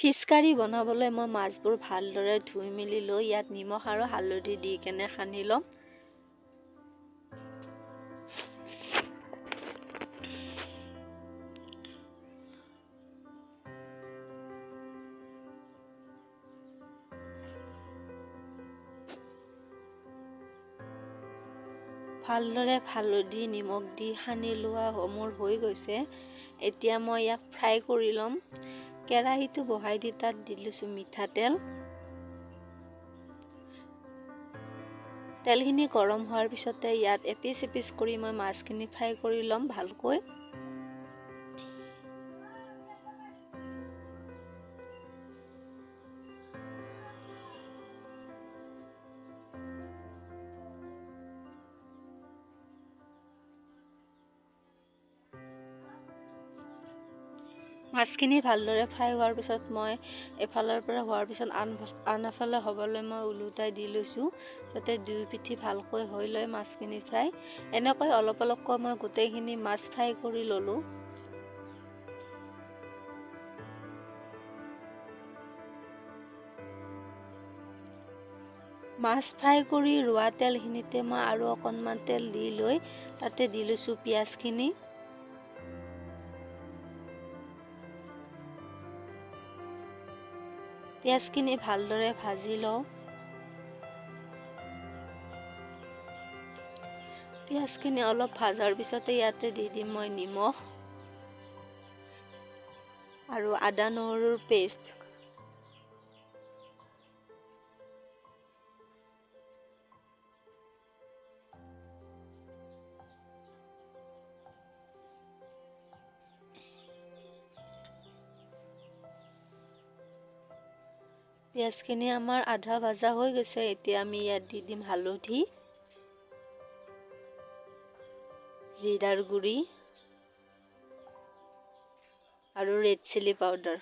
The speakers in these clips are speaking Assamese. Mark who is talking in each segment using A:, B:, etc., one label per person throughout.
A: ফিছ কাৰী বনাবলৈ মই মাছবোৰ ভালদৰে ধুই মেলি লৈ ইয়াত নিমখ আৰু হালধি দি কেনে সানি ল'ম। ভালদৰে হালধি নিমখ দি সানি লোৱা মোৰ হৈ গৈছে। এতিয়া মই ইয়াক ফ্ৰাই কৰি ল'ম। কেৰাহীটো বহাই দি তাত দি লৈছোঁ মিঠাতেল। তেলখিনি গৰম হোৱাৰ পিছতে ইয়াত এপিচ এপিচ কৰি মই মাছখিনি ফ্ৰাই কৰি ল'ম ভালকৈ। মাছখিনি ভালদৰে ফ্ৰাই হোৱাৰ পিছত মই এফালৰ পৰা হোৱাৰ পিছত আন এফালে হ'বলৈ মই ওলোটাই দি লৈছোঁ, যাতে দুই পিঠি ভালকৈ হৈ লয় মাছখিনি ফ্ৰাই। এনেকৈ অলপ অলপকৈ মই গোটেইখিনি মাছ ফ্ৰাই কৰি ল'লোঁ। মাছ ফ্ৰাই কৰি ৰোৱা তেলখিনিতে মই আৰু অকণমান তেল দি লৈ তাতে দি লৈছোঁ পিঁয়াজখিনি। পিঁয়াজখিনি ভালদৰে ভাজি লওঁ। পিঁয়াজখিনি অলপ ভাজাৰ পিছতে ইয়াতে দি দিম মই নিমখ আৰু আদা নহৰুৰ পেষ্ট। পিঁয়াজখিনি আমাৰ আধা ভাজা হৈ গৈছে। এতিয়া আমি ইয়াত দি দিম হালধি, জিৰাৰ গুড়ি আৰু ৰেড চিলি পাউডাৰ।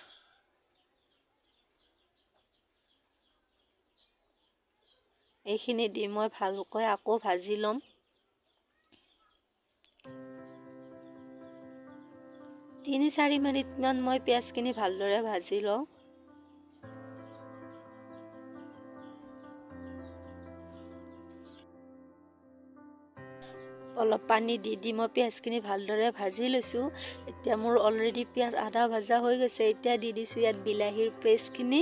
A: এইখিনি দি মই ভালকৈ আকৌ ভাজি ল'ম। ৩-৪ মিনিটমান মই পিঁয়াজখিনি ভালদৰে ভাজি লওঁ। অলপ পানী দি মই পিঁয়াজখিনি ভালদৰে ভাজি লৈছোঁ। এতিয়া মোৰ অলৰেডি পিঁয়াজ আধা ভাজা হৈ গৈছে। এতিয়া দি দিছোঁ ইয়াত বিলাহীৰ পেষ্টখিনি।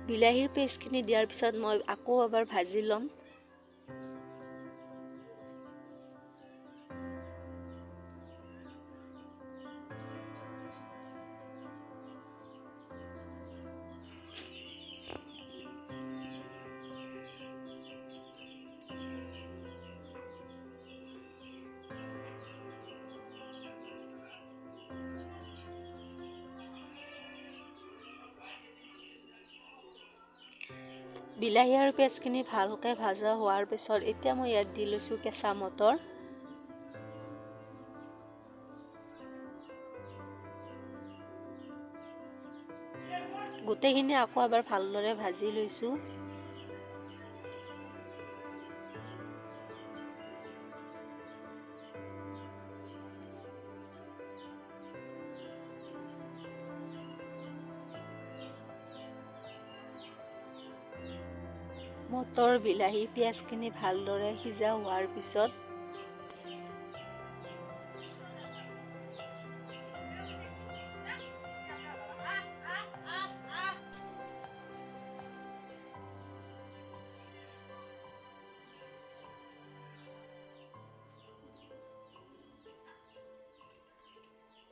A: বিলাহীৰ পেষ্টখিনি দিয়াৰ পিছত মই আকৌ এবাৰ ভাজি ল'ম। বিলাহী আৰু পিঁয়াজখিনি ভালকৈ ভাজা হোৱাৰ পিছত এতিয়া মই ইয়াত দি লৈছোঁ কেঁচা মটৰ। গোটেইখিনি আকৌ এবাৰ ভালদৰে ভাজি লৈছোঁ। মটৰ, বিলাহী, পিঁয়াজখিনি ভালদৰে সিজা হোৱাৰ পিছত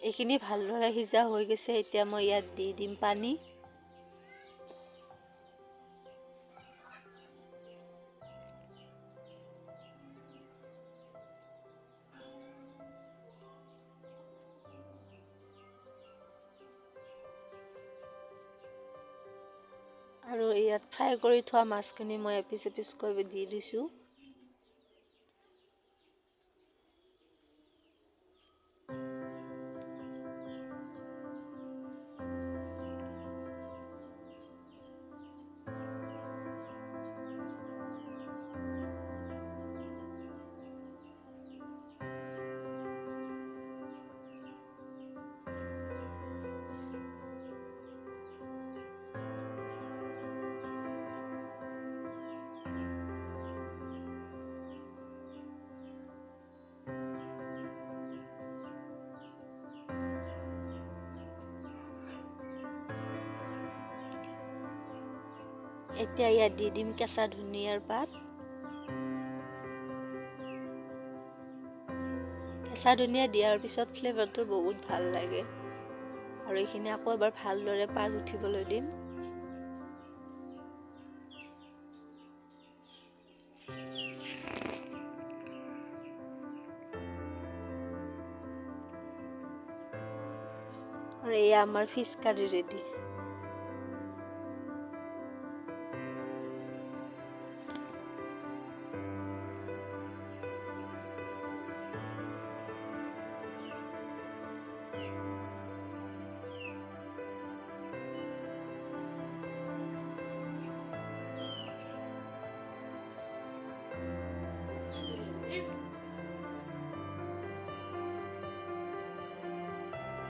A: এইখিনি ভালদৰে সিজা হৈ গৈছে। এতিয়া মই ইয়াত দি দিম পানী। আৰু ইয়াত ফ্ৰাই কৰি থোৱা মাছখিনি মই এপিচ এপিচকৈ দি দিছোঁ। এতিয়া ইয়াত দি দিম কেঁচা ধনিয়াৰ পাত। কেঁচা ধনিয়া দিয়াৰ পিছত ফ্লেভাৰটো বহুত ভাল লাগে আৰু এইখিনি আকৌ এবাৰ ভালদৰে পাক উঠিবলৈ দিম। আৰু এয়া আমাৰ ফিছ কাৰী ৰেডি।